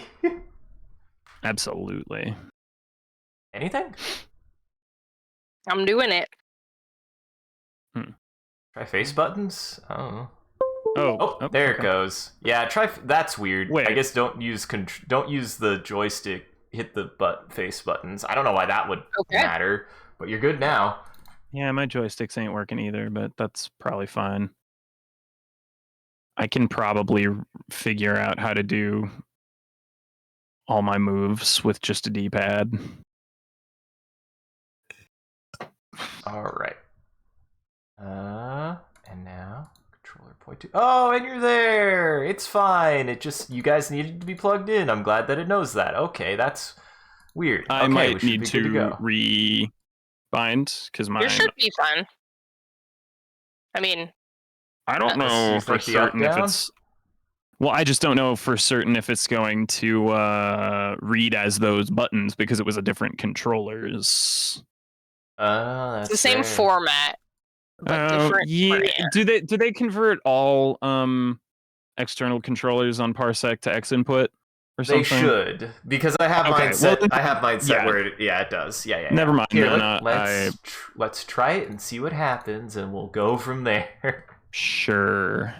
Absolutely. Anything? I'm doing it. Try face buttons? I don't know. Oh, There it goes. Yeah, try. That's weird. Wait. I guess don't use the joystick. Hit the face buttons. I don't know why that would matter, but you're good now. Yeah, my joysticks ain't working either, but that's probably fine. I can probably figure out how to do all my moves with just a D-pad. All right. And now controller point to. Oh, and you're there. It's fine. It just you guys needed to be plugged in. I'm glad that it knows that. Okay, that's weird. I okay, might we need should be good to go. rebind because mine. You should be fine. I mean, I don't know for certain if it's. Well, I just don't know for certain if it's going to read as those buttons because it was a different controllers. That's it's the same format. but different. Yeah. Yeah. Do they convert all external controllers on Parsec to X input or something? They should, because I have Okay, mine set. well, I have mine set yeah. where it does. Yeah. Never mind. Here, then, let's try it and see what happens, and we'll go from there. Sure.